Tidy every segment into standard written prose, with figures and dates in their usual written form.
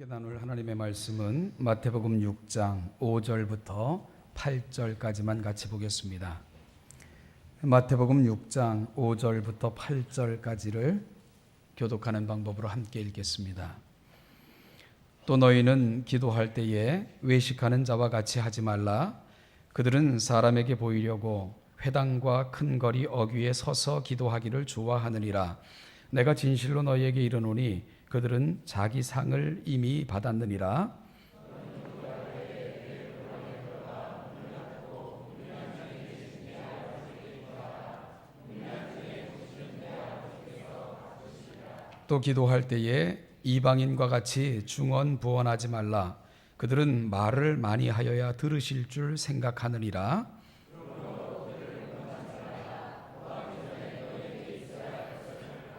함께 나눌 하나님의 말씀은 마태복음 6장 5절부터 8절까지만 같이 보겠습니다. 마태복음 6장 5절부터 8절까지를 교독하는 방법으로 함께 읽겠습니다. 또 너희는 기도할 때에 외식하는 자와 같이 하지 말라. 그들은 사람에게 보이려고 회당과 큰 거리 어귀에 서서 기도하기를 좋아하느니라. 내가 진실로 너희에게 이르노니 그들은 자기 상을 이미 받았느니라. 또 기도할 때에 이방인과 같이 중언부언하지 말라. 그들은 말을 많이 하여야 들으실 줄 생각하느니라.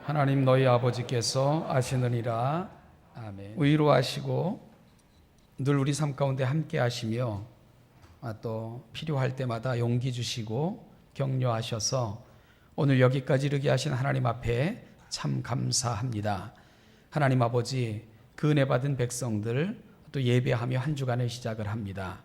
하나님 너희 아버지께서 아시느니라. 아멘. 의로하시고 늘 우리 삶 가운데 함께 하시며 또 필요할 때마다 용기 주시고 격려하셔서 오늘 여기까지 이르게 하신 하나님 앞에 참 감사합니다. 하나님 아버지, 그 은혜 받은 백성들 또 예배하며 한 주간을 시작을 합니다.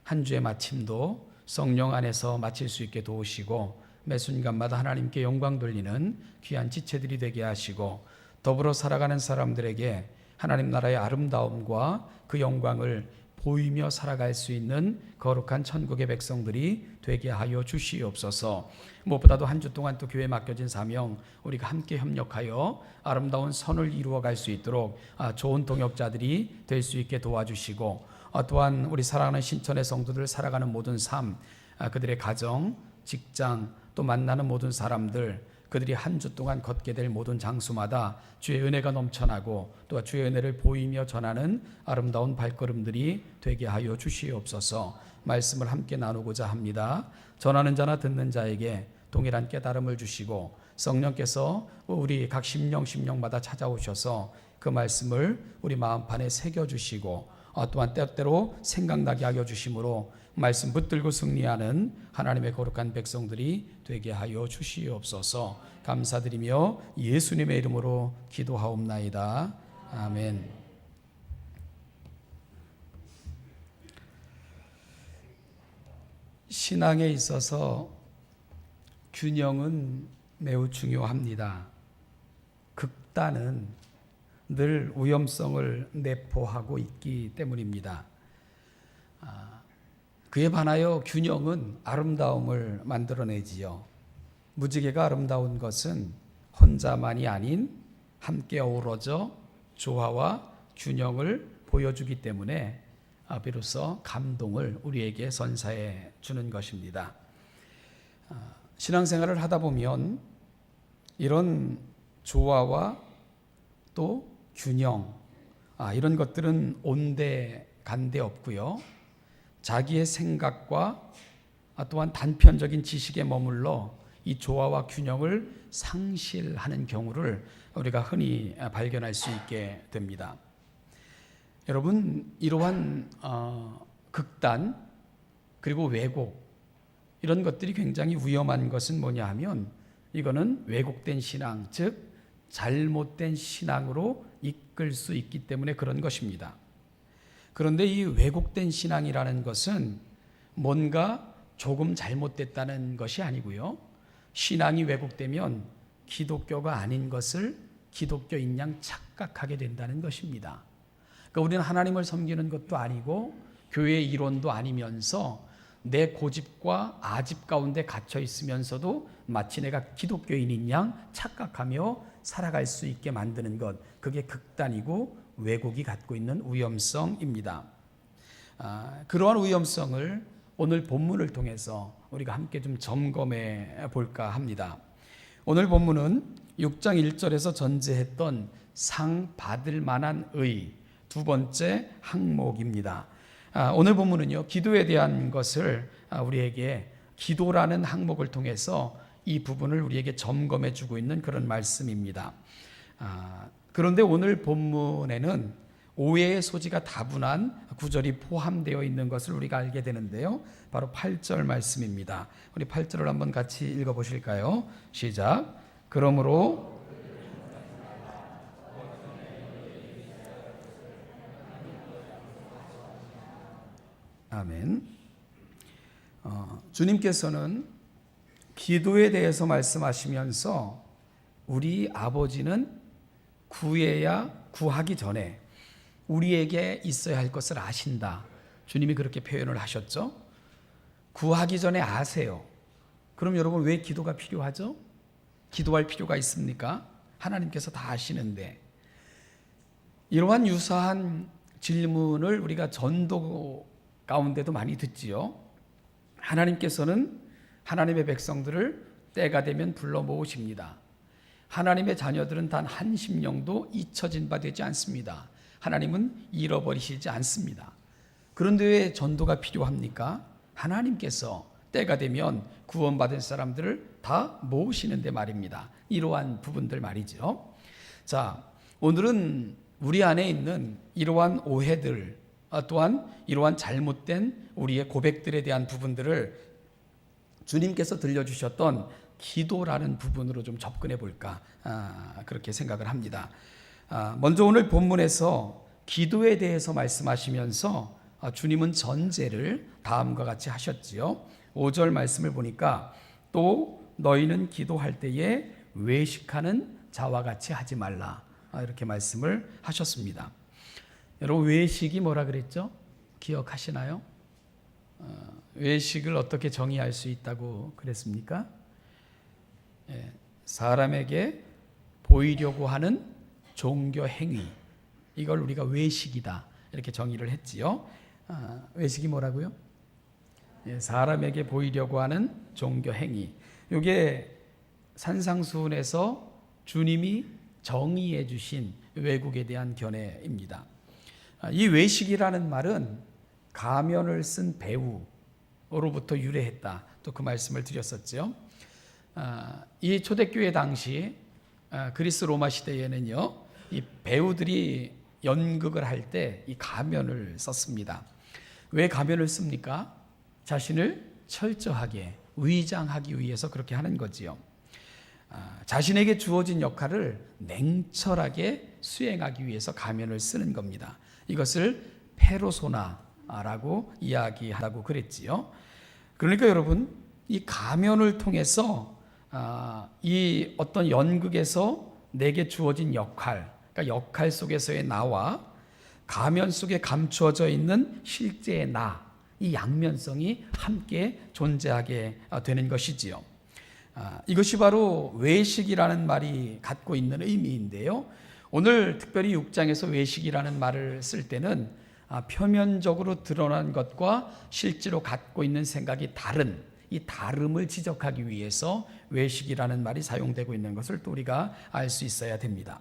한 주의 마침도 성령 안에서 마칠 수 있게 도우시고 매 순간마다 하나님께 영광 돌리는 귀한 지체들이 되게 하시고 더불어 살아가는 사람들에게 하나님 나라의 아름다움과 그 영광을 보이며 살아갈 수 있는 거룩한 천국의 백성들이 되게 하여 주시옵소서. 무엇보다도 한 주 동안 또 교회에 맡겨진 사명 우리가 함께 협력하여 아름다운 선을 이루어갈 수 있도록 좋은 동역자들이 될 수 있게 도와주시고 또한 우리 사랑하는 신천의 성도들 살아가는 모든 삶, 그들의 가정, 직장, 또 만나는 모든 사람들, 그들이 한 주 동안 걷게 될 모든 장소마다 주의 은혜가 넘쳐나고 또 주의 은혜를 보이며 전하는 아름다운 발걸음들이 되게 하여 주시옵소서. 말씀을 함께 나누고자 합니다. 전하는 자나 듣는 자에게 동일한 깨달음을 주시고 성령께서 우리 각 심령마다 찾아오셔서 그 말씀을 우리 마음판에 새겨주시고 또한 때때로 생각나게 하여 주심으로 말씀 붙들고 승리하는 하나님의 거룩한 백성들이 되게 하여 주시옵소서. 감사드리며 예수님의 이름으로 기도하옵나이다. 아멘. 신앙에 있어서 균형은 매우 중요합니다. 극단은 늘 위험성을 내포하고 있기 때문입니다. 그에 반하여 균형은 아름다움을 만들어내지요. 무지개가 아름다운 것은 혼자만이 아닌 함께 어우러져 조화와 균형을 보여주기 때문에 비로소 감동을 우리에게 선사해 주는 것입니다. 신앙생활을 하다 보면 이런 조화와 또 균형, 이런 것들은 온데 간데 없고요. 자기의 생각과 또한 단편적인 지식에 머물러 이 조화와 균형을 상실하는 경우를 우리가 흔히 발견할 수 있게 됩니다. 여러분, 이러한 극단 그리고 왜곡, 이런 것들이 굉장히 위험한 것은 뭐냐 하면 이거는 왜곡된 신앙, 즉 잘못된 신앙으로 이끌 수 있기 때문에 그런 것입니다. 그런데 이 왜곡된 신앙이라는 것은 뭔가 조금 잘못됐다는 것이 아니고요. 신앙이 왜곡되면 기독교가 아닌 것을 기독교인 양 착각하게 된다는 것입니다. 그러니까 우리는 하나님을 섬기는 것도 아니고 교회의 일원도 아니면서 내 고집과 아집 가운데 갇혀 있으면서도 마치 내가 기독교인인 양 착각하며 살아갈 수 있게 만드는 것, 그게 극단이고 왜곡이 갖고 있는 위험성입니다. 그러한 위험성을 오늘 본문을 통해서 우리가 함께 좀 점검해 볼까 합니다. 오늘 본문은 6장 1절에서 전제했던 상 받을 만한 의 두 번째 항목입니다. 오늘 본문은요, 기도에 대한 것을 우리에게 기도라는 항목을 통해서 이 부분을 우리에게 점검해 주고 있는 그런 말씀입니다. 그런데 오늘 본문에는 오해의 소지가 다분한 구절이 포함되어 있는 것을 우리가 알게 되는데요. 바로 8절 말씀입니다. 우리 8절을 한번 같이 읽어보실까요? 시작. 그러므로 아멘. 주님께서는 기도에 대해서 말씀하시면서 우리 아버지는 구하기 전에 우리에게 있어야 할 것을 아신다. 주님이 그렇게 표현을 하셨죠. 구하기 전에 아세요. 그럼 여러분 왜 기도가 필요하죠? 기도할 필요가 있습니까? 하나님께서 다 아시는데. 이러한 유사한 질문을 우리가 전도 가운데도 많이 듣지요. 하나님께서는 하나님의 백성들을 때가 되면 불러 모으십니다. 하나님의 자녀들은 단 한 심령도 잊혀진 바 되지 않습니다. 하나님은 잃어버리시지 않습니다. 그런데 왜 전도가 필요합니까? 하나님께서 때가 되면 구원받은 사람들을 다 모으시는데 말입니다. 이러한 부분들 말이죠. 자, 오늘은 우리 안에 있는 이러한 오해들, 또한 이러한 잘못된 우리의 고백들에 대한 부분들을 주님께서 들려주셨던 기도라는 부분으로 좀 접근해 볼까, 그렇게 생각을 합니다. 먼저 오늘 본문에서 기도에 대해서 말씀하시면서 주님은 전제를 다음과 같이 하셨지요. 5절 말씀을 보니까 또 너희는 기도할 때에 외식하는 자와 같이 하지 말라, 이렇게 말씀을 하셨습니다. 여러분, 외식이 뭐라 그랬죠? 기억하시나요? 외식을 어떻게 정의할 수 있다고 그랬습니까? 사람에게 보이려고 하는 종교 행위, 이걸 우리가 외식이다 이렇게 정의를 했지요. 외식이 뭐라고요? 사람에게 보이려고 하는 종교 행위. 이게 산상수훈에서 주님이 정의해 주신 외국에 대한 견해입니다. 이 외식이라는 말은 가면을 쓴 배우로부터 유래했다. 또 그 말씀을 드렸었죠. 이 초대교회 당시 그리스 로마 시대에는요, 이 배우들이 연극을 할 때 이 가면을 썼습니다. 왜 가면을 씁니까? 자신을 철저하게 위장하기 위해서 그렇게 하는 거지요. 자신에게 주어진 역할을 냉철하게 수행하기 위해서 가면을 쓰는 겁니다. 이것을 페르소나라고 이야기하다고 그랬지요. 그러니까 여러분, 이 가면을 통해서 이 어떤 연극에서 내게 주어진 역할, 그러니까 역할 속에서의 나와 가면 속에 감추어져 있는 실제의 나, 이 양면성이 함께 존재하게 되는 것이지요. 이것이 바로 외식이라는 말이 갖고 있는 의미인데요. 오늘 특별히 6장에서 외식이라는 말을 쓸 때는 표면적으로 드러난 것과 실제로 갖고 있는 생각이 다른 이 다름을 지적하기 위해서 외식이라는 말이 사용되고 있는 것을 또 우리가 알 수 있어야 됩니다.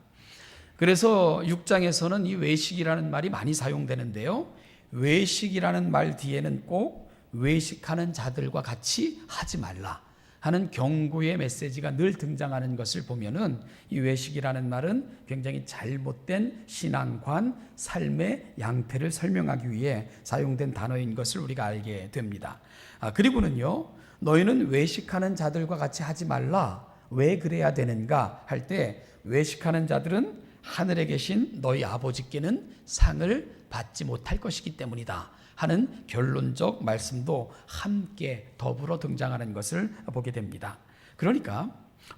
그래서 6장에서는 이 외식이라는 말이 많이 사용되는데요. 외식이라는 말 뒤에는 꼭 외식하는 자들과 같이 하지 말라 하는 경고의 메시지가 늘 등장하는 것을 보면은 이 외식이라는 말은 굉장히 잘못된 신앙관, 삶의 양태를 설명하기 위해 사용된 단어인 것을 우리가 알게 됩니다. 그리고는요, 너희는 외식하는 자들과 같이 하지 말라. 왜 그래야 되는가 할 때, 외식하는 자들은 하늘에 계신 너희 아버지께는 상을 받지 못할 것이기 때문이다 하는 결론적 말씀도 함께 더불어 등장하는 것을 보게 됩니다. 그러니까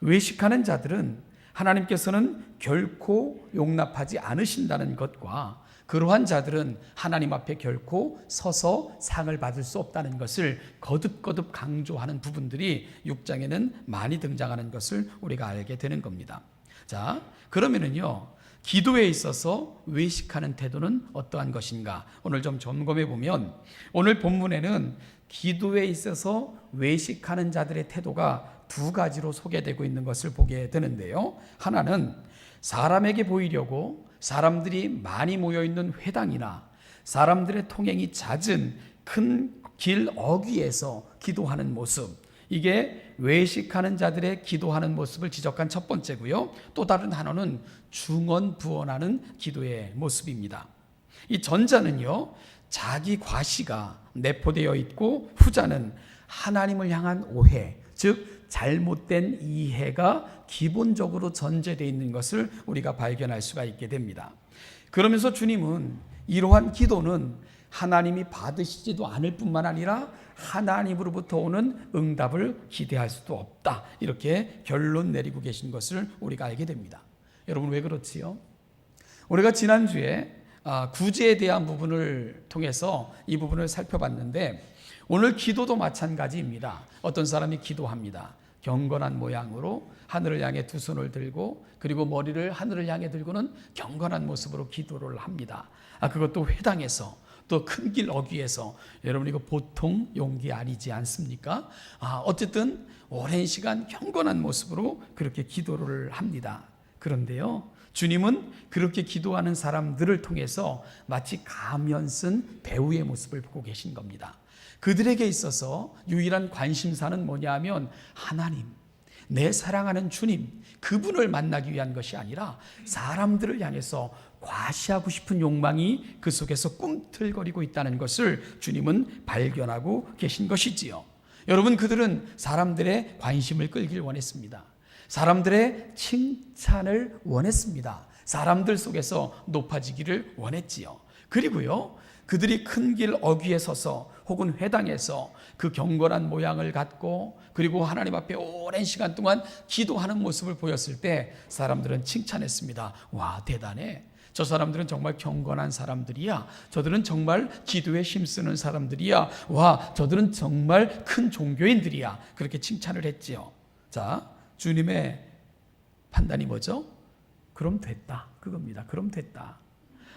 외식하는 자들은 하나님께서는 결코 용납하지 않으신다는 것과 그러한 자들은 하나님 앞에 결코 서서 상을 받을 수 없다는 것을 거듭거듭 강조하는 부분들이 6장에는 많이 등장하는 것을 우리가 알게 되는 겁니다. 자, 그러면은요, 기도에 있어서 외식하는 태도는 어떠한 것인가? 오늘 좀 점검해 보면 오늘 본문에는 기도에 있어서 외식하는 자들의 태도가 두 가지로 소개되고 있는 것을 보게 되는데요. 하나는 사람에게 보이려고 사람들이 많이 모여 있는 회당이나 사람들의 통행이 잦은 큰 길 어귀에서 기도하는 모습, 이게 외식하는 자들의 기도하는 모습을 지적한 첫 번째고요. 또 다른 하나는 중언부언하는 기도의 모습입니다. 이 전자는요, 자기 과시가 내포되어 있고 후자는 하나님을 향한 오해, 즉 잘못된 이해가 기본적으로 전제되어 있는 것을 우리가 발견할 수가 있게 됩니다. 그러면서 주님은 이러한 기도는 하나님이 받으시지도 않을 뿐만 아니라 하나님으로부터 오는 응답을 기대할 수도 없다. 이렇게 결론 내리고 계신 것을 우리가 알게 됩니다. 여러분, 왜 그렇지요? 우리가 지난주에 구제에 대한 부분을 통해서 이 부분을 살펴봤는데, 오늘 기도도 마찬가지입니다. 어떤 사람이 기도합니다. 경건한 모양으로 하늘을 향해 두 손을 들고, 그리고 머리를 하늘을 향해 들고는 경건한 모습으로 기도를 합니다. 그것도 회당에서, 또 큰 길 어귀에서. 여러분, 이거 보통 용기 아니지 않습니까? 어쨌든 오랜 시간 경건한 모습으로 그렇게 기도를 합니다. 그런데요, 주님은 그렇게 기도하는 사람들을 통해서 마치 가면 쓴 배우의 모습을 보고 계신 겁니다. 그들에게 있어서 유일한 관심사는 뭐냐 하면 하나님, 내 사랑하는 주님, 그분을 만나기 위한 것이 아니라 사람들을 향해서 과시하고 싶은 욕망이 그 속에서 꿈틀거리고 있다는 것을 주님은 발견하고 계신 것이지요. 여러분, 그들은 사람들의 관심을 끌길 원했습니다. 사람들의 칭찬을 원했습니다. 사람들 속에서 높아지기를 원했지요. 그리고요, 그들이 큰 길 어귀에 서서 혹은 회당에서 그 경건한 모양을 갖고, 그리고 하나님 앞에 오랜 시간 동안 기도하는 모습을 보였을 때 사람들은 칭찬했습니다. 와, 대단해. 저 사람들은 정말 경건한 사람들이야. 저들은 정말 기도에 힘쓰는 사람들이야. 와, 저들은 정말 큰 종교인들이야. 그렇게 칭찬을 했지요. 자, 주님의 판단이 뭐죠? 그럼 됐다. 그겁니다. 그럼 됐다.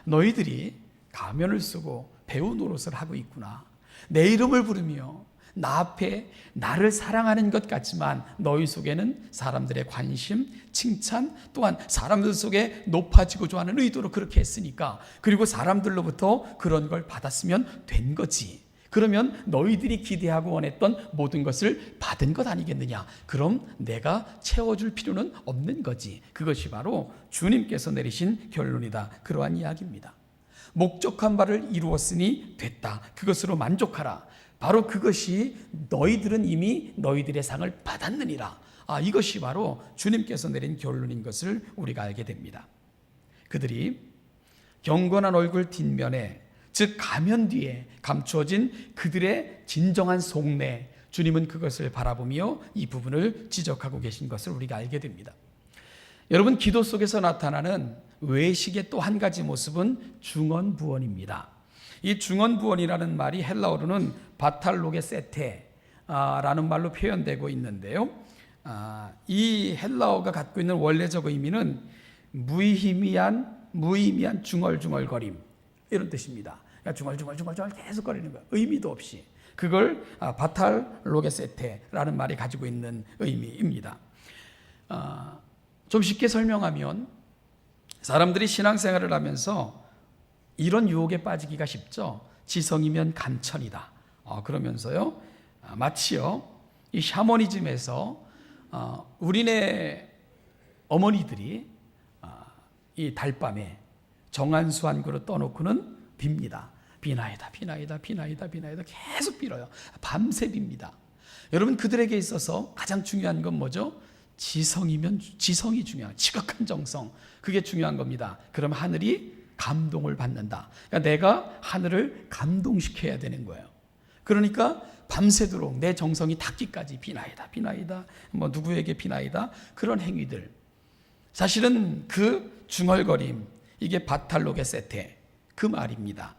너희들이 가면을 쓰고 배우 노릇을 하고 있구나. 내 이름을 부르며 나 앞에 나를 사랑하는 것 같지만 너희 속에는 사람들의 관심, 칭찬, 또한 사람들 속에 높아지고자 하는 의도로 그렇게 했으니까, 그리고 사람들로부터 그런 걸 받았으면 된 거지. 그러면 너희들이 기대하고 원했던 모든 것을 받은 것 아니겠느냐? 그럼 내가 채워줄 필요는 없는 거지. 그것이 바로 주님께서 내리신 결론이다. 그러한 이야기입니다. 목적한 바를 이루었으니 됐다. 그것으로 만족하라. 바로 그것이 너희들은 이미 너희들의 상을 받았느니라. 이것이 바로 주님께서 내린 결론인 것을 우리가 알게 됩니다. 그들이 경건한 얼굴 뒷면에, 즉 가면 뒤에 감추어진 그들의 진정한 속내, 주님은 그것을 바라보며 이 부분을 지적하고 계신 것을 우리가 알게 됩니다. 여러분, 기도 속에서 나타나는 외식의 또 한 가지 모습은 중언부언입니다. 이 중언부언이라는 말이 헬라어로는 바탈로게세테라는 말로 표현되고 있는데요. 이 헬라어가 갖고 있는 원래적 의미는 무의미한 중얼중얼거림, 이런 뜻입니다. 그러니까 중얼중얼 계속 거리는 거예요. 의미도 없이. 그걸 바탈로게세테라는 말이 가지고 있는 의미입니다. 좀 쉽게 설명하면, 사람들이 신앙생활을 하면서 이런 유혹에 빠지기가 쉽죠. 지성이면 간천이다. 그러면서요, 마치요, 이 샤머니즘에서 우리네 어머니들이 이 달밤에 정한수 한 그릇 떠놓고는 빕니다. 비나이다 계속 빌어요. 밤새 빕니다. 여러분, 그들에게 있어서 가장 중요한 건 뭐죠? 지성이 중요한, 지극한 정성, 그게 중요한 겁니다. 그럼 하늘이 감동을 받는다. 그러니까 내가 하늘을 감동시켜야 되는 거예요. 그러니까 밤새도록 내 정성이 닿기까지 비나이다 누구에게 비나이다, 그런 행위들. 사실은 그 중얼거림, 이게 바탈로게세테, 그 말입니다.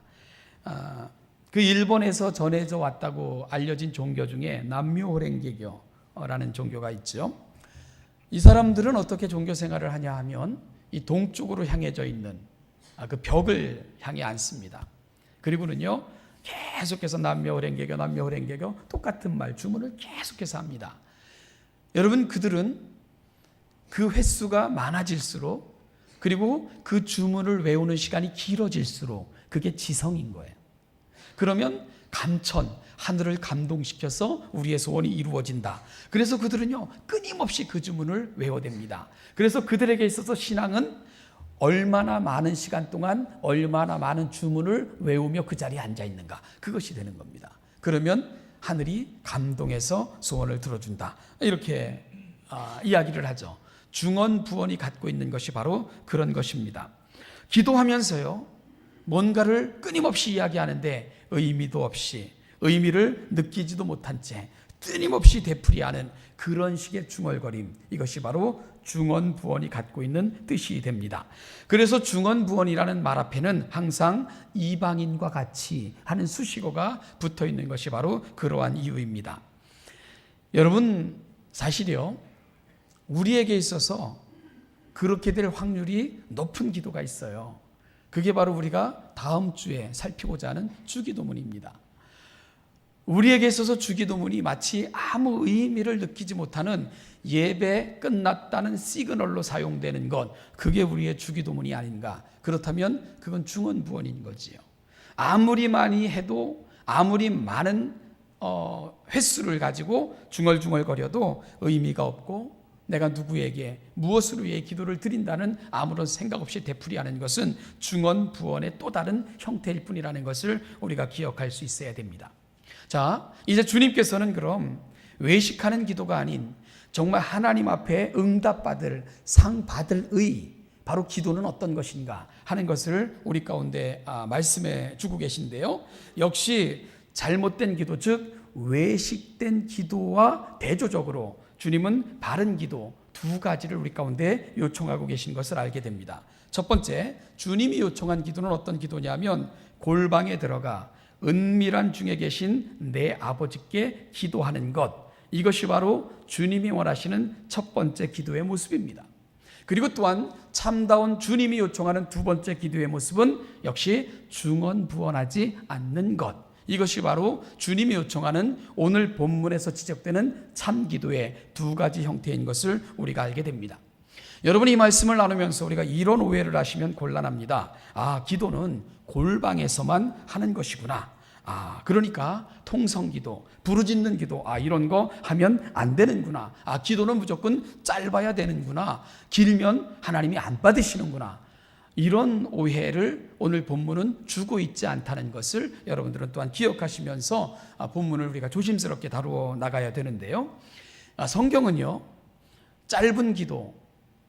그 일본에서 전해져 왔다고 알려진 종교 중에 남묘호랭개교라는 종교가 있죠. 이 사람들은 어떻게 종교 생활을 하냐 하면 이 동쪽으로 향해져 있는 그 벽을 향해 앉습니다. 그리고는요, 계속해서 남묘호랭개교 똑같은 말, 주문을 계속해서 합니다. 여러분, 그들은 그 횟수가 많아질수록, 그리고 그 주문을 외우는 시간이 길어질수록 그게 지성인 거예요. 그러면 감천, 하늘을 감동시켜서 우리의 소원이 이루어진다. 그래서 그들은요, 끊임없이 그 주문을 외워댑니다. 그래서 그들에게 있어서 신앙은 얼마나 많은 시간 동안 얼마나 많은 주문을 외우며 그 자리에 앉아 있는가, 그것이 되는 겁니다. 그러면 하늘이 감동해서 소원을 들어준다. 이렇게 이야기를 하죠. 중언부언이 갖고 있는 것이 바로 그런 것입니다. 기도하면서요, 뭔가를 끊임없이 이야기하는데 의미도 없이, 의미를 느끼지도 못한 채 끊임없이 되풀이하는 그런 식의 중얼거림, 이것이 바로 중언부언이 갖고 있는 뜻이 됩니다. 그래서 중언부언이라는 말 앞에는 항상 이방인과 같이 하는 수식어가 붙어 있는 것이 바로 그러한 이유입니다. 여러분, 사실이요, 우리에게 있어서 그렇게 될 확률이 높은 기도가 있어요. 그게 바로 우리가 다음 주에 살피고자 하는 주기도문입니다. 우리에게 있어서 주기도문이 마치 아무 의미를 느끼지 못하는 예배 끝났다는 시그널로 사용되는 것, 그게 우리의 주기도문이 아닌가. 그렇다면 그건 중언부언인 거지요. 아무리 많이 해도, 아무리 많은 횟수를 가지고 중얼중얼거려도 의미가 없고, 내가 누구에게 무엇으로 위해 기도를 드린다는 아무런 생각 없이 되풀이하는 것은 중언부언의 또 다른 형태일 뿐이라는 것을 우리가 기억할 수 있어야 됩니다. 자, 이제 주님께서는 그럼 외식하는 기도가 아닌 정말 하나님 앞에 응답받을, 상 받을 의, 바로 기도는 어떤 것인가 하는 것을 우리 가운데 말씀해 주고 계신데요. 역시 잘못된 기도, 즉 외식된 기도와 대조적으로 주님은 바른 기도 두 가지를 우리 가운데 요청하고 계신 것을 알게 됩니다. 첫 번째, 주님이 요청한 기도는 어떤 기도냐면 골방에 들어가 은밀한 중에 계신 내 아버지께 기도하는 것, 이것이 바로 주님이 원하시는 첫 번째 기도의 모습입니다. 그리고 또한 참다운 주님이 요청하는 두 번째 기도의 모습은 역시 중언부언하지 않는 것, 이것이 바로 주님이 요청하는 오늘 본문에서 지적되는 참기도의 두 가지 형태인 것을 우리가 알게 됩니다. 여러분, 이 말씀을 나누면서 우리가 이런 오해를 하시면 곤란합니다. 기도는 골방에서만 하는 것이구나. 그러니까 통성기도, 부르짖는 기도, 이런 거 하면 안 되는구나. 기도는 무조건 짧아야 되는구나. 길면 하나님이 안 받으시는구나. 이런 오해를 오늘 본문은 주고 있지 않다는 것을 여러분들은 또한 기억하시면서 본문을 우리가 조심스럽게 다루어 나가야 되는데요. 성경은요, 짧은 기도,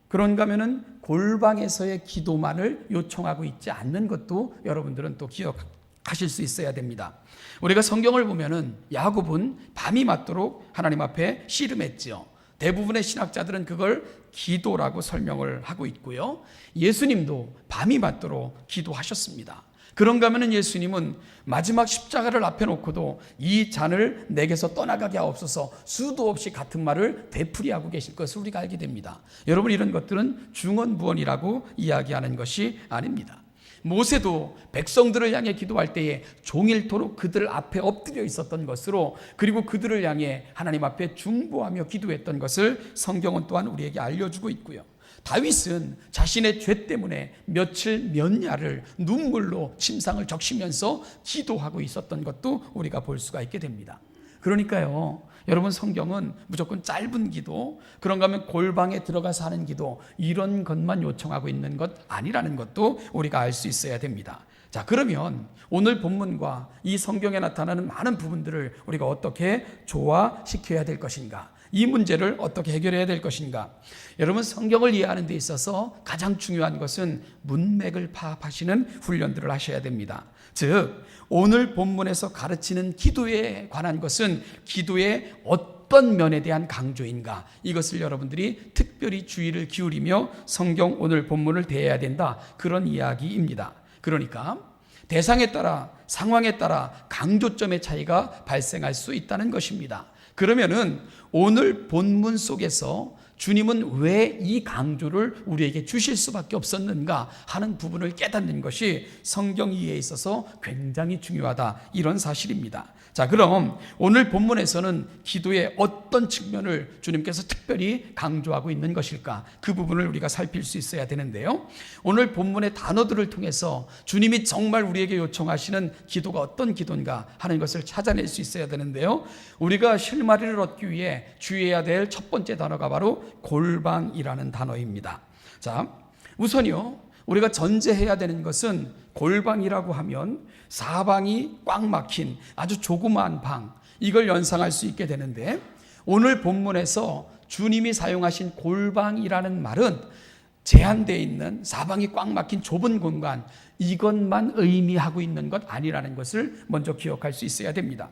그런가 하면은 골방에서의 기도만을 요청하고 있지 않는 것도 여러분들은 또 기억하실 수 있어야 됩니다. 우리가 성경을 보면은 야곱은 밤이 맞도록 하나님 앞에 씨름했지요. 대부분의 신학자들은 그걸 기도라고 설명을 하고 있고요. 예수님도 밤이 맞도록 기도하셨습니다. 그런가 하면 예수님은 마지막 십자가를 앞에 놓고도 이 잔을 내게서 떠나가게 하옵소서 수도 없이 같은 말을 되풀이하고 계실 것을 우리가 알게 됩니다. 여러분, 이런 것들은 중언부언이라고 이야기하는 것이 아닙니다. 모세도 백성들을 향해 기도할 때에 종일토록 그들 앞에 엎드려 있었던 것으로, 그리고 그들을 향해 하나님 앞에 중보하며 기도했던 것을 성경은 또한 우리에게 알려주고 있고요. 다윗은 자신의 죄 때문에 며칠 몇야를 눈물로 침상을 적시면서 기도하고 있었던 것도 우리가 볼 수가 있게 됩니다. 그러니까요, 여러분, 성경은 무조건 짧은 기도, 그런가 하면 골방에 들어가서 하는 기도, 이런 것만 요청하고 있는 것 아니라는 것도 우리가 알 수 있어야 됩니다. 자, 그러면 오늘 본문과 이 성경에 나타나는 많은 부분들을 우리가 어떻게 조화시켜야 될 것인가, 이 문제를 어떻게 해결해야 될 것인가. 여러분, 성경을 이해하는 데 있어서 가장 중요한 것은 문맥을 파악하시는 훈련들을 하셔야 됩니다. 즉, 오늘 본문에서 가르치는 기도에 관한 것은 기도의 어떤 면에 대한 강조인가, 이것을 여러분들이 특별히 주의를 기울이며 성경 오늘 본문을 대해야 된다, 그런 이야기입니다. 그러니까 대상에 따라, 상황에 따라 강조점의 차이가 발생할 수 있다는 것입니다. 그러면은 오늘 본문 속에서 주님은 왜 이 강조를 우리에게 주실 수밖에 없었는가 하는 부분을 깨닫는 것이 성경 이해에 있어서 굉장히 중요하다, 이런 사실입니다. 자, 그럼 오늘 본문에서는 기도의 어떤 측면을 주님께서 특별히 강조하고 있는 것일까, 그 부분을 우리가 살필 수 있어야 되는데요. 오늘 본문의 단어들을 통해서 주님이 정말 우리에게 요청하시는 기도가 어떤 기도인가 하는 것을 찾아낼 수 있어야 되는데요. 우리가 실마리를 얻기 위해 주의해야 될 첫 번째 단어가 바로 골방이라는 단어입니다. 자, 우선요, 우리가 전제해야 되는 것은 골방이라고 하면 사방이 꽉 막힌 아주 조그마한 방, 이걸 연상할 수 있게 되는데, 오늘 본문에서 주님이 사용하신 골방이라는 말은 제한되어 있는 사방이 꽉 막힌 좁은 공간, 이것만 의미하고 있는 것 아니라는 것을 먼저 기억할 수 있어야 됩니다.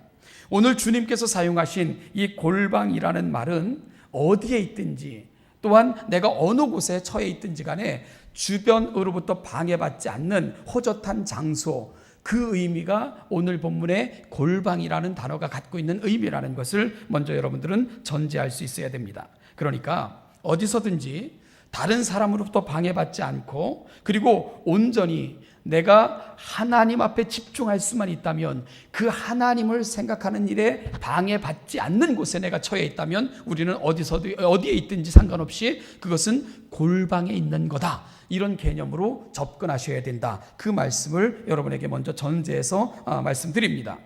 오늘 주님께서 사용하신 이 골방이라는 말은 어디에 있든지, 또한 내가 어느 곳에 처해 있든지 간에 주변으로부터 방해받지 않는 호젓한 장소, 그 의미가 오늘 본문의 골방이라는 단어가 갖고 있는 의미라는 것을 먼저 여러분들은 전제할 수 있어야 됩니다. 그러니까 어디서든지 다른 사람으로부터 방해받지 않고, 그리고 온전히 내가 하나님 앞에 집중할 수만 있다면, 그 하나님을 생각하는 일에 방해받지 않는 곳에 내가 처해 있다면 우리는 어디에 있든지 상관없이 그것은 골방에 있는 거다, 이런 개념으로 접근하셔야 된다, 그 말씀을 여러분에게 먼저 전제해서 말씀드립니다.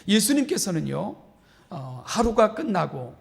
예수님께서는요, 하루가 끝나고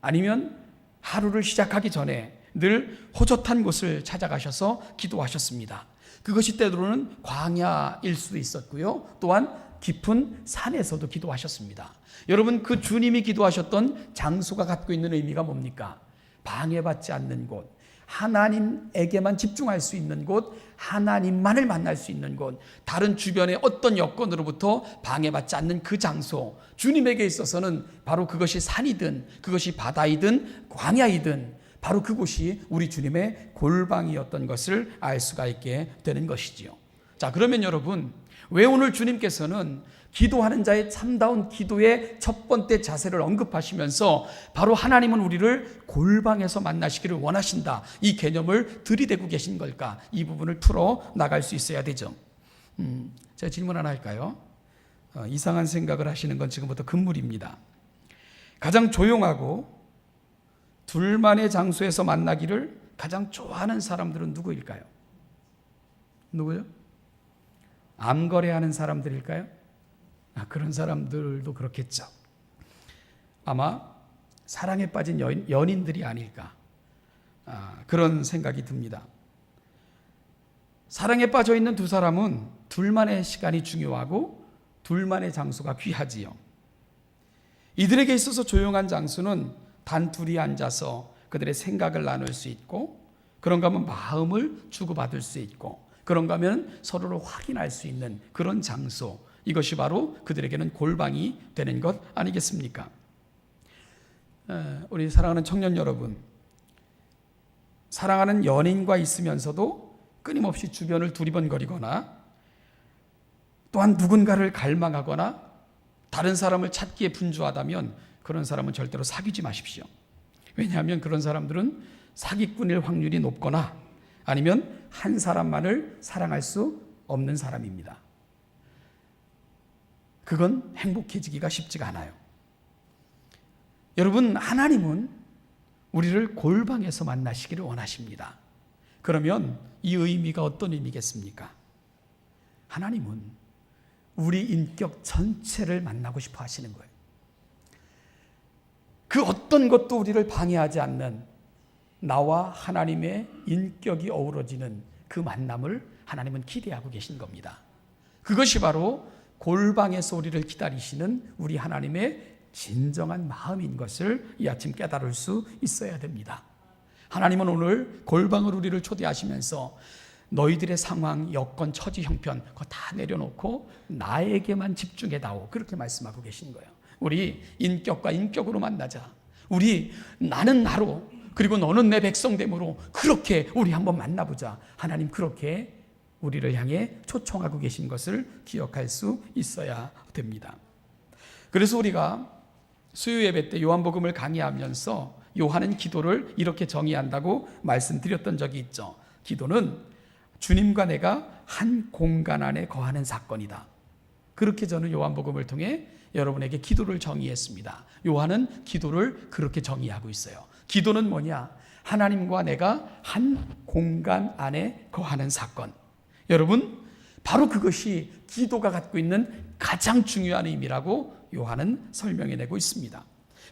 아니면 하루를 시작하기 전에 늘 호젓한 곳을 찾아가셔서 기도하셨습니다. 그것이 때로는 광야일 수도 있었고요, 또한 깊은 산에서도 기도하셨습니다. 여러분, 그 주님이 기도하셨던 장소가 갖고 있는 의미가 뭡니까? 방해받지 않는 곳, 하나님에게만 집중할 수 있는 곳, 하나님만을 만날 수 있는 곳, 다른 주변의 어떤 여건으로부터 방해받지 않는 그 장소, 주님에게 있어서는 바로 그것이 산이든 그것이 바다이든 광야이든 바로 그곳이 우리 주님의 골방이었던 것을 알 수가 있게 되는 것이지요. 자, 그러면 여러분, 왜 오늘 주님께서는 기도하는 자의 참다운 기도의 첫 번째 자세를 언급하시면서 바로 하나님은 우리를 골방에서 만나시기를 원하신다, 이 개념을 들이대고 계신 걸까? 이 부분을 풀어 나갈 수 있어야 되죠. 제가 질문 하나 할까요? 이상한 생각을 하시는 건 지금부터 금물입니다. 가장 조용하고 둘만의 장소에서 만나기를 가장 좋아하는 사람들은 누구일까요? 누구요? 암거래하는 사람들일까요? 그런 사람들도 그렇겠죠. 아마 사랑에 빠진 연인들이 아닐까, 그런 생각이 듭니다. 사랑에 빠져 있는 두 사람은 둘만의 시간이 중요하고 둘만의 장소가 귀하지요. 이들에게 있어서 조용한 장소는 단 둘이 앉아서 그들의 생각을 나눌 수 있고, 그런가 하면 마음을 주고받을 수 있고, 그런가 하면 서로를 확인할 수 있는 그런 장소, 이것이 바로 그들에게는 골방이 되는 것 아니겠습니까? 우리 사랑하는 청년 여러분, 사랑하는 연인과 있으면서도 끊임없이 주변을 두리번거리거나, 또한 누군가를 갈망하거나 다른 사람을 찾기에 분주하다면 그런 사람은 절대로 사귀지 마십시오. 왜냐하면 그런 사람들은 사기꾼일 확률이 높거나 아니면 한 사람만을 사랑할 수 없는 사람입니다. 그건 행복해지기가 쉽지가 않아요. 여러분, 하나님은 우리를 골방에서 만나시기를 원하십니다. 그러면 이 의미가 어떤 의미겠습니까? 하나님은 우리 인격 전체를 만나고 싶어 하시는 거예요. 그 어떤 것도 우리를 방해하지 않는 나와 하나님의 인격이 어우러지는 그 만남을 하나님은 기대하고 계신 겁니다. 그것이 바로 골방에서 우리를 기다리시는 우리 하나님의 진정한 마음인 것을 이 아침 깨달을 수 있어야 됩니다. 하나님은 오늘 골방을 우리를 초대하시면서 너희들의 상황, 여건, 처지, 형편 그거 다 내려놓고 나에게만 집중해다오, 그렇게 말씀하고 계신 거예요. 우리 인격과 인격으로 만나자. 우리 나는 나로, 그리고 너는 내 백성됨으로 그렇게 우리 한번 만나보자. 하나님 그렇게 우리를 향해 초청하고 계신 것을 기억할 수 있어야 됩니다. 그래서 우리가 수요 예배 때 요한복음을 강의하면서 요한은 기도를 이렇게 정의한다고 말씀드렸던 적이 있죠. 기도는 주님과 내가 한 공간 안에 거하는 사건이다. 그렇게 저는 요한복음을 통해 여러분에게 기도를 정의했습니다. 요한은 기도를 그렇게 정의하고 있어요. 기도는 뭐냐? 하나님과 내가 한 공간 안에 거하는 사건. 여러분, 바로 그것이 기도가 갖고 있는 가장 중요한 의미라고 요한은 설명해내고 있습니다.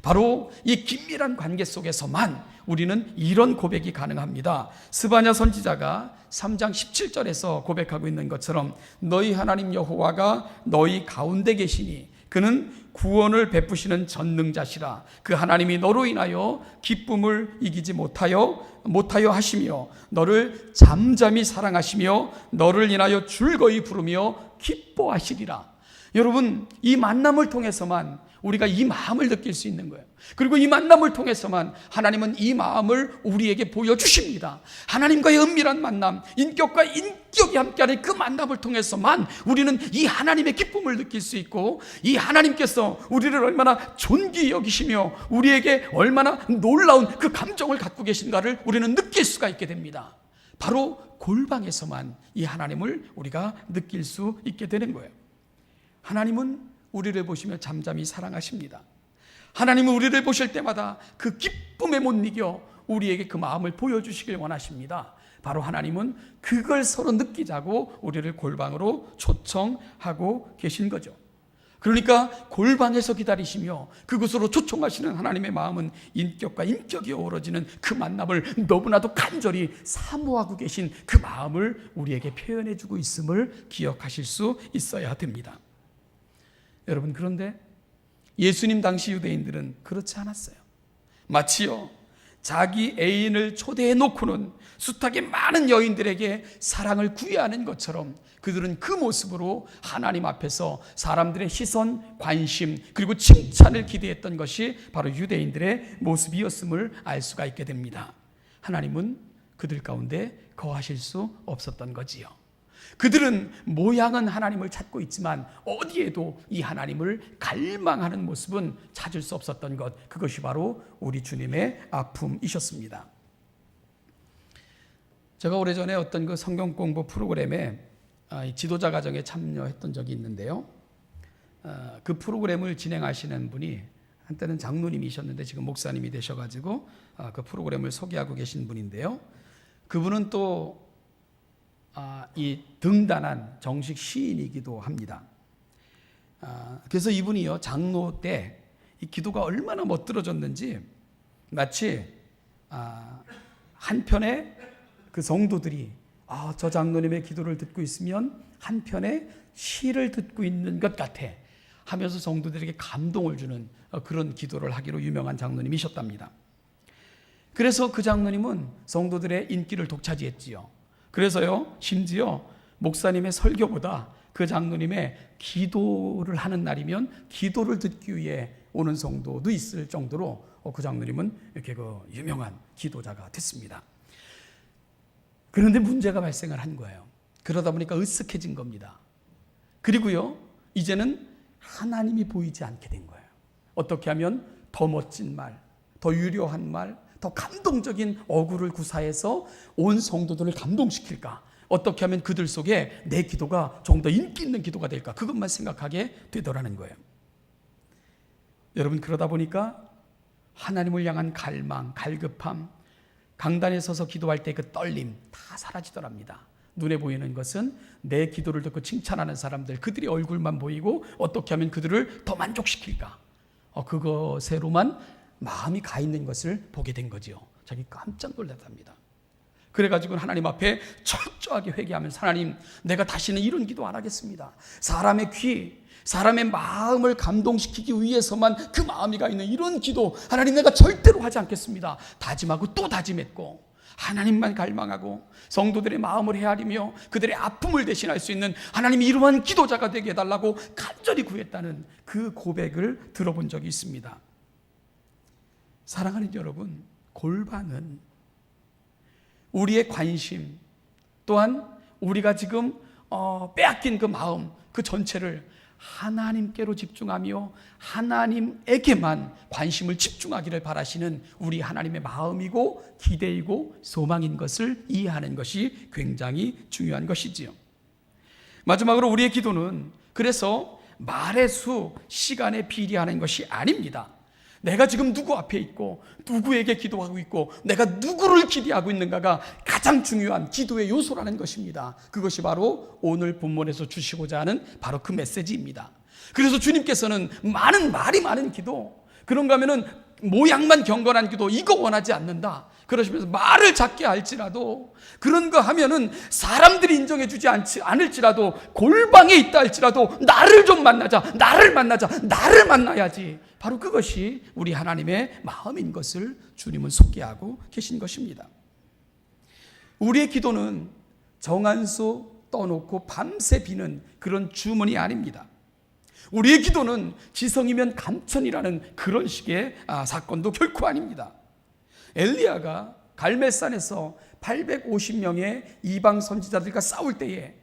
바로 이 긴밀한 관계 속에서만 우리는 이런 고백이 가능합니다. 스바냐 선지자가 3장 17절에서 고백하고 있는 것처럼 너희 하나님 여호와가 너희 가운데 계시니 그는 구원을 베푸시는 전능자시라. 그 하나님이 너로 인하여 기쁨을 이기지 못하여 하시며 너를 잠잠히 사랑하시며 너를 인하여 즐거이 부르며 기뻐하시리라. 여러분, 이 만남을 통해서만 우리가 이 마음을 느낄 수 있는 거예요. 그리고 이 만남을 통해서만 하나님은 이 마음을 우리에게 보여주십니다. 하나님과의 은밀한 만남, 인격과 인격이 함께하는 그 만남을 통해서만 우리는 이 하나님의 기쁨을 느낄 수 있고, 이 하나님께서 우리를 얼마나 존귀히 여기시며 우리에게 얼마나 놀라운 그 감정을 갖고 계신가를 우리는 느낄 수가 있게 됩니다. 바로 골방에서만 이 하나님을 우리가 느낄 수 있게 되는 거예요. 하나님은 우리를 보시며 잠잠히 사랑하십니다. 하나님은 우리를 보실 때마다 그 기쁨에 못 이겨 우리에게 그 마음을 보여주시길 원하십니다. 바로 하나님은 그걸 서로 느끼자고 우리를 골방으로 초청하고 계신 거죠. 그러니까 골방에서 기다리시며 그곳으로 초청하시는 하나님의 마음은 인격과 인격이 어우러지는 그 만남을 너무나도 간절히 사모하고 계신 그 마음을 우리에게 표현해 주고 있음을 기억하실 수 있어야 됩니다. 여러분, 그런데 예수님 당시 유대인들은 그렇지 않았어요. 마치요 자기 애인을 초대해 놓고는 숱하게 많은 여인들에게 사랑을 구애하는 것처럼 그들은 그 모습으로 하나님 앞에서 사람들의 시선, 관심, 그리고 칭찬을 기대했던 것이 바로 유대인들의 모습이었음을 알 수가 있게 됩니다. 하나님은 그들 가운데 거하실 수 없었던 거지요. 그들은 모양은 하나님을 찾고 있지만 어디에도 이 하나님을 갈망하는 모습은 찾을 수 없었던 것, 그것이 바로 우리 주님의 아픔이셨습니다. 제가 오래전에 어떤 그 성경 공부 프로그램에 지도자 과정에 참여했던 적이 있는데요. 그 프로그램을 진행하시는 분이 한때는 장로님이셨는데 지금 목사님이 되셔가지고 그 프로그램을 소개하고 계신 분인데요. 그분은 또 이 등단한 정식 시인이기도 합니다. 그래서 이분이요, 장로 때 이 기도가 얼마나 멋들어졌는지 마치 한편에 그 성도들이 저 장로님의 기도를 듣고 있으면 한편에 시를 듣고 있는 것 같아 하면서 성도들에게 감동을 주는 그런 기도를 하기로 유명한 장로님이셨답니다. 그래서 그 장로님은 성도들의 인기를 독차지했지요. 그래서요, 심지어 목사님의 설교보다 그 장로님의 기도를 하는 날이면 기도를 듣기 위해 오는 성도도 있을 정도로 그 장로님은 이렇게 그 유명한 기도자가 됐습니다. 그런데 문제가 발생을 한 거예요. 그러다 보니까 으쓱해진 겁니다. 그리고요, 이제는 하나님이 보이지 않게 된 거예요. 어떻게 하면 더 멋진 말, 더 유려한 말, 더 감동적인 어구를 구사해서 온 성도들을 감동시킬까? 어떻게 하면 그들 속에 내 기도가 좀 더 인기 있는 기도가 될까? 그것만 생각하게 되더라는 거예요. 여러분, 그러다 보니까 하나님을 향한 갈망, 갈급함, 강단에 서서 기도할 때 그 떨림 다 사라지더랍니다. 눈에 보이는 것은 내 기도를 듣고 칭찬하는 사람들, 그들의 얼굴만 보이고 어떻게 하면 그들을 더 만족시킬까? 그것으로만 마음이 가 있는 것을 보게 된 거지요. 자기 깜짝 놀랐답니다. 그래가지고 하나님 앞에 철저하게 회개하면서, 하나님, 내가 다시는 이런 기도 안 하겠습니다. 사람의 귀, 사람의 마음을 감동시키기 위해서만 그 마음이 가 있는 이런 기도, 하나님, 내가 절대로 하지 않겠습니다. 다짐하고 또 다짐했고, 하나님만 갈망하고 성도들의 마음을 헤아리며 그들의 아픔을 대신할 수 있는 하나님이 이러한 기도자가 되게 해달라고 간절히 구했다는 그 고백을 들어본 적이 있습니다. 사랑하는 여러분, 골방은 우리의 관심, 또한 우리가 지금 빼앗긴 그 마음, 그 전체를 하나님께로 집중하며 하나님에게만 관심을 집중하기를 바라시는 우리 하나님의 마음이고 기대이고 소망인 것을 이해하는 것이 굉장히 중요한 것이지요. 마지막으로 우리의 기도는 그래서 말의 수, 시간에 비례하는 것이 아닙니다. 내가 지금 누구 앞에 있고 누구에게 기도하고 있고 내가 누구를 기대하고 있는가가 가장 중요한 기도의 요소라는 것입니다. 그것이 바로 오늘 본문에서 주시고자 하는 바로 그 메시지입니다. 그래서 주님께서는 말이 많은 기도, 그런가 하면은 모양만 경건한 기도, 이거 원하지 않는다. 그러시면서 말을 작게 할지라도, 그런 거 하면은 사람들이 인정해 주지 않을지라도, 골방에 있다 할지라도 나를 좀 만나자, 나를 만나야지. 바로 그것이 우리 하나님의 마음인 것을 주님은 속기하고 계신 것입니다. 우리의 기도는 정한수 떠놓고 밤새 비는 그런 주문이 아닙니다. 우리의 기도는 지성이면 감천이라는 그런 식의 사건도 결코 아닙니다. 엘리야가 갈멜산에서 850명의 이방 선지자들과 싸울 때에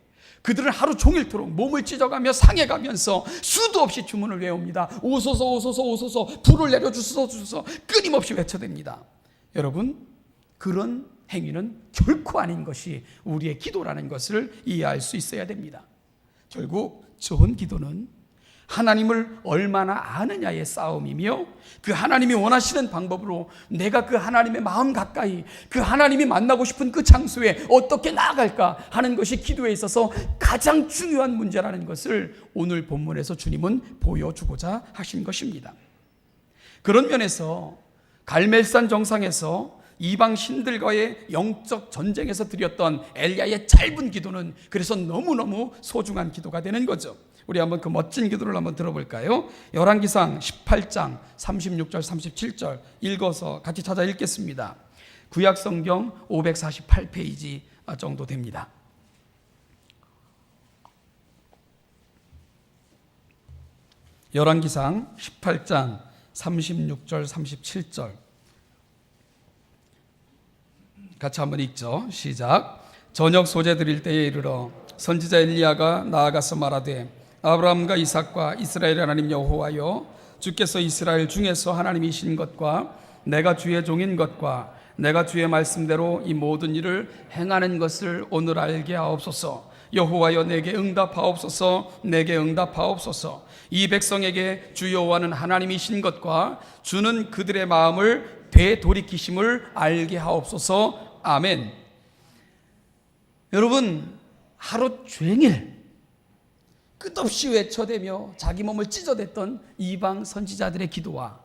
그들은 하루 종일토록 몸을 찢어가며 상해가면서 수도 없이 주문을 외웁니다. 오소서 오소서 오소서, 불을 내려주소서 끊임없이 외쳐댑니다. 여러분, 그런 행위는 결코 아닌 것이 우리의 기도라는 것을 이해할 수 있어야 됩니다. 결국 좋은 기도는 하나님을 얼마나 아느냐의 싸움이며, 그 하나님이 원하시는 방법으로 내가 그 하나님의 마음 가까이, 그 하나님이 만나고 싶은 그 장소에 어떻게 나아갈까 하는 것이 기도에 있어서 가장 중요한 문제라는 것을 오늘 본문에서 주님은 보여주고자 하신 것입니다. 그런 면에서 갈멜산 정상에서 이방 신들과의 영적 전쟁에서 드렸던 엘리야의 짧은 기도는 그래서 너무너무 소중한 기도가 되는 거죠. 우리 한번 그 멋진 기도를 한번 들어볼까요? 열왕기상 18장 36절 37절 읽어서 같이 찾아 읽겠습니다. 구약성경 548페이지 정도 됩니다. 열왕기상 18장 36절 37절 같이 한번 읽죠. 시작. 저녁 소재 드릴 때에 이르러 선지자 엘리야가 나아가서 말하되, 아브라함과 이삭과 이스라엘 하나님 여호와여, 주께서 이스라엘 중에서 하나님이신 것과 내가 주의 종인 것과 내가 주의 말씀대로 이 모든 일을 행하는 것을 오늘 알게 하옵소서. 여호와여, 내게 응답하옵소서. 내게 응답하옵소서. 이 백성에게 주 여호와는 하나님이신 것과 주는 그들의 마음을 되돌이키심을 알게 하옵소서. 아멘. 여러분, 하루 종일 끝없이 외쳐대며 자기 몸을 찢어댔던 이방 선지자들의 기도와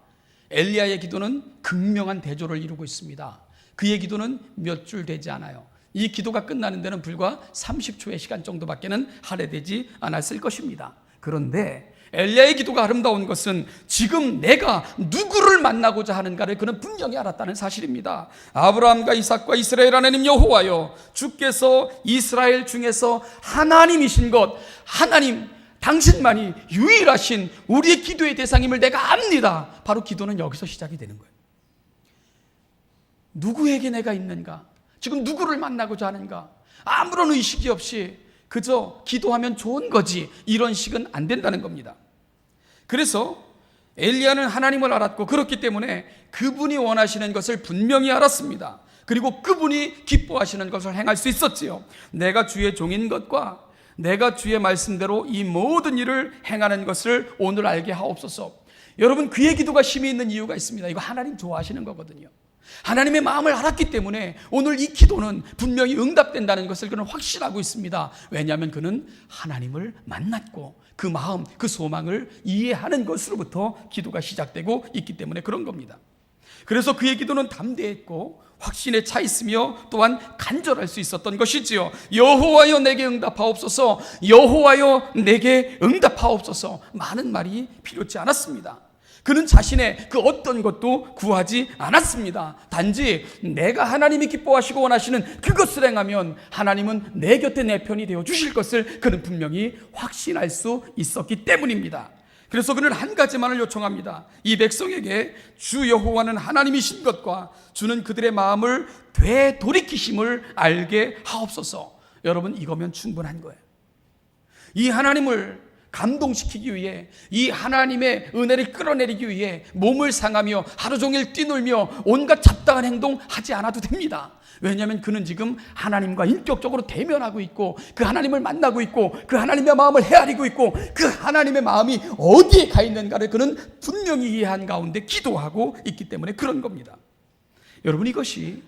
엘리야의 기도는 극명한 대조를 이루고 있습니다. 그의 기도는 몇 줄 되지 않아요. 이 기도가 끝나는 데는 불과 30초의 시간 정도밖에는 할애되지 않았을 것입니다. 그런데 엘리야의 기도가 아름다운 것은 지금 내가 누구를 만나고자 하는가를 그는 분명히 알았다는 사실입니다. 아브라함과 이삭과 이스라엘 하나님 여호와여, 주께서 이스라엘 중에서 하나님이신 것, 하나님 당신만이 유일하신 우리의 기도의 대상임을 내가 압니다. 바로 기도는 여기서 시작이 되는 거예요. 누구에게 내가 있는가? 지금 누구를 만나고자 하는가? 아무런 의식이 없이 그저 기도하면 좋은 거지, 이런 식은 안 된다는 겁니다. 그래서 엘리야는 하나님을 알았고, 그렇기 때문에 그분이 원하시는 것을 분명히 알았습니다. 그리고 그분이 기뻐하시는 것을 행할 수 있었지요. 내가 주의 종인 것과 내가 주의 말씀대로 이 모든 일을 행하는 것을 오늘 알게 하옵소서. 여러분, 그의 기도가 힘이 있는 이유가 있습니다. 이거 하나님 좋아하시는 거거든요. 하나님의 마음을 알았기 때문에 오늘 이 기도는 분명히 응답된다는 것을 그는 확신하고 있습니다. 왜냐하면 그는 하나님을 만났고 그 마음, 그 소망을 이해하는 것으로부터 기도가 시작되고 있기 때문에 그런 겁니다. 그래서 그의 기도는 담대했고 확신에 차 있으며 또한 간절할 수 있었던 것이지요. 여호와여, 내게 응답하옵소서. 여호와여, 내게 응답하옵소서. 많은 말이 필요치 않았습니다. 그는 자신의 그 어떤 것도 구하지 않았습니다. 단지 내가 하나님이 기뻐하시고 원하시는 그것을 행하면 하나님은 내 곁에 내 편이 되어 주실 것을 그는 분명히 확신할 수 있었기 때문입니다. 그래서 그는 한 가지만을 요청합니다. 이 백성에게 주 여호와는 하나님이신 것과 주는 그들의 마음을 되돌이키심을 알게 하옵소서. 여러분, 이거면 충분한 거예요. 이 하나님을 감동시키기 위해, 이 하나님의 은혜를 끌어내리기 위해 몸을 상하며 하루 종일 뛰놀며 온갖 잡다한 행동 하지 않아도 됩니다. 왜냐하면 그는 지금 하나님과 인격적으로 대면하고 있고 그 하나님을 만나고 있고 그 하나님의 마음을 헤아리고 있고 그 하나님의 마음이 어디에 가 있는가를 그는 분명히 이해한 가운데 기도하고 있기 때문에 그런 겁니다. 여러분, 이것이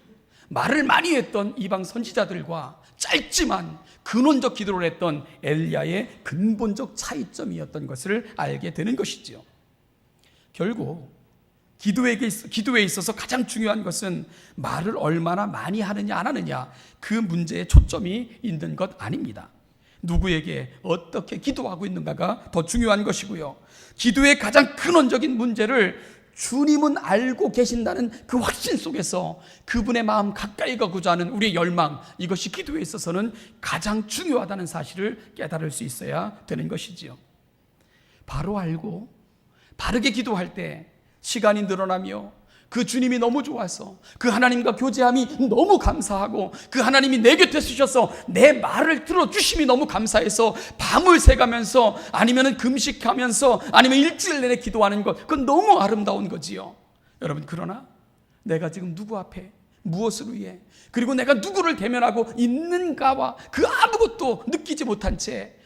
말을 많이 했던 이방 선지자들과 짧지만 근원적 기도를 했던 엘리야의 근본적 차이점이었던 것을 알게 되는 것이지요. 결국 기도에 있어서 가장 중요한 것은 말을 얼마나 많이 하느냐 안 하느냐, 그 문제에 초점이 있는 것 아닙니다. 누구에게 어떻게 기도하고 있는가가 더 중요한 것이고요. 기도의 가장 근원적인 문제를 주님은 알고 계신다는 그 확신 속에서 그분의 마음 가까이 가고자 하는 우리의 열망, 이것이 기도에 있어서는 가장 중요하다는 사실을 깨달을 수 있어야 되는 것이지요. 바로 알고 바르게 기도할 때 시간이 늘어나며 그 주님이 너무 좋아서, 그 하나님과 교제함이 너무 감사하고, 그 하나님이 내 곁에 서셔서 내 말을 들어주심이 너무 감사해서 밤을 새가면서, 아니면 금식하면서, 아니면 일주일 내내 기도하는 것, 그건 너무 아름다운 거지요. 여러분, 그러나 내가 지금 누구 앞에 무엇을 위해, 그리고 내가 누구를 대면하고 있는가와 그 아무것도 느끼지 못한 채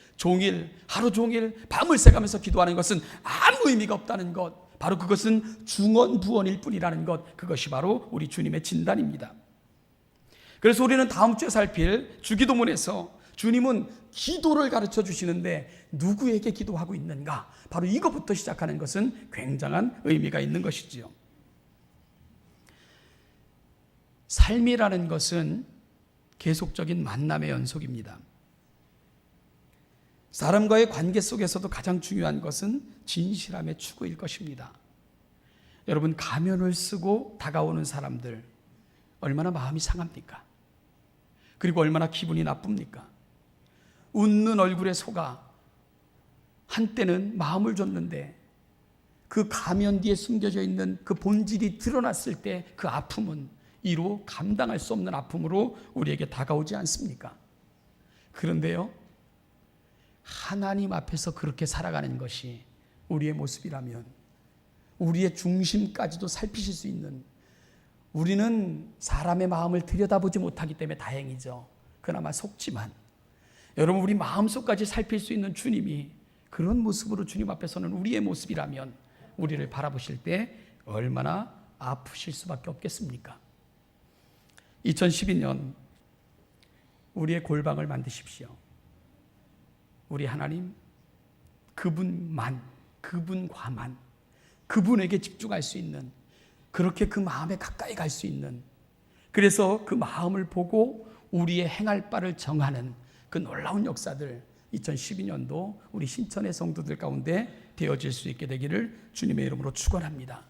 하루 종일 밤을 새가면서 기도하는 것은 아무 의미가 없다는 것, 바로 그것은 중언부언일 뿐이라는 것, 그것이 바로 우리 주님의 진단입니다. 그래서 우리는 다음 주에 살필 주기도문에서 주님은 기도를 가르쳐 주시는데 누구에게 기도하고 있는가, 바로 이것부터 시작하는 것은 굉장한 의미가 있는 것이지요. 삶이라는 것은 계속적인 만남의 연속입니다. 사람과의 관계 속에서도 가장 중요한 것은 진실함의 추구일 것입니다. 여러분, 가면을 쓰고 다가오는 사람들 얼마나 마음이 상합니까? 그리고 얼마나 기분이 나쁩니까? 웃는 얼굴에 속아 한때는 마음을 줬는데 그 가면 뒤에 숨겨져 있는 그 본질이 드러났을 때 그 아픔은 이루 감당할 수 없는 아픔으로 우리에게 다가오지 않습니까? 그런데요, 하나님 앞에서 그렇게 살아가는 것이 우리의 모습이라면, 우리의 중심까지도 살피실 수 있는, 우리는 사람의 마음을 들여다보지 못하기 때문에 다행이죠. 그나마 속지만 여러분, 우리 마음속까지 살필 수 있는 주님이 그런 모습으로 주님 앞에서는 우리의 모습이라면 우리를 바라보실 때 얼마나 아프실 수밖에 없겠습니까? 2012년 우리의 골방을 만드십시오. 우리 하나님, 그분만, 그분과만, 그분에게 집중할 수 있는, 그렇게 그 마음에 가까이 갈 수 있는, 그래서 그 마음을 보고 우리의 행할 바를 정하는 그 놀라운 역사들 2012년도 우리 신천의 성도들 가운데 되어질 수 있게 되기를 주님의 이름으로 축원합니다.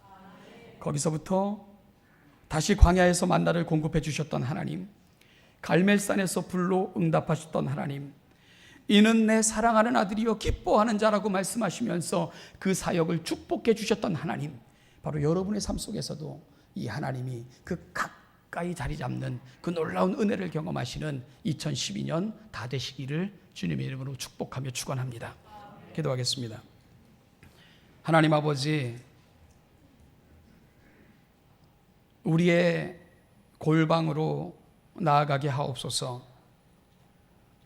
거기서부터 다시 광야에서 만나를 공급해 주셨던 하나님, 갈멜산에서 불로 응답하셨던 하나님, 이는 내 사랑하는 아들이요 기뻐하는 자라고 말씀하시면서 그 사역을 축복해 주셨던 하나님, 바로 여러분의 삶 속에서도 이 하나님이 그 가까이 자리 잡는 그 놀라운 은혜를 경험하시는 2012년 다 되시기를 주님의 이름으로 축복하며 축원합니다. 기도하겠습니다. 하나님 아버지, 우리의 골방으로 나아가게 하옵소서.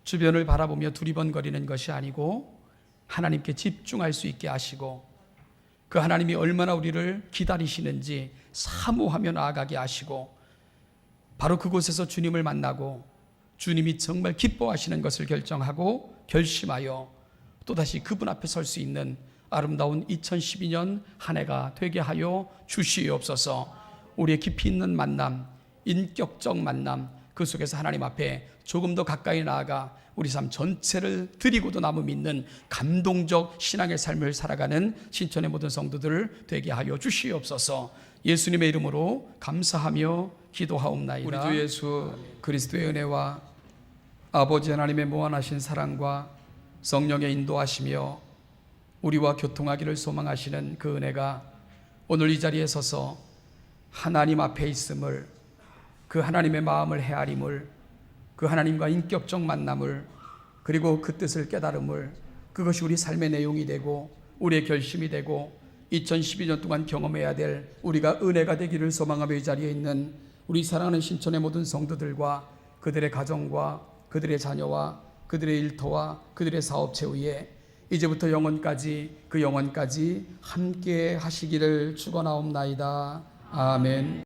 주변을 바라보며 두리번거리는 것이 아니고 하나님께 집중할 수 있게 하시고, 그 하나님이 얼마나 우리를 기다리시는지 사모하며 나아가게 하시고, 바로 그곳에서 주님을 만나고 주님이 정말 기뻐하시는 것을 결정하고 결심하여 또다시 그분 앞에 설 수 있는 아름다운 2012년 한 해가 되게 하여 주시옵소서. 우리의 깊이 있는 만남, 인격적 만남, 그 속에서 하나님 앞에 조금 더 가까이 나아가 우리 삶 전체를 드리고도 남음 믿는 감동적 신앙의 삶을 살아가는 신천의 모든 성도들 되게 하여 주시옵소서. 예수님의 이름으로 감사하며 기도하옵나이다. 우리 주 예수 그리스도의 은혜와 아버지 하나님의 무한하신 사랑과 성령의 인도하시며 우리와 교통하기를 소망하시는 그 은혜가 오늘 이 자리에 서서 하나님 앞에 있음을, 그 하나님의 마음을 헤아림을, 그 하나님과 인격적 만남을, 그리고 그 뜻을 깨달음을, 그것이 우리 삶의 내용이 되고 우리의 결심이 되고 2012년 동안 경험해야 될 우리가 은혜가 되기를 소망하며 이 자리에 있는 우리 사랑하는 신천의 모든 성도들과 그들의 가정과 그들의 자녀와 그들의 일터와 그들의 사업체 위에 이제부터 영원까지, 그 영원까지 함께 하시기를 축원하옵나이다. 아멘.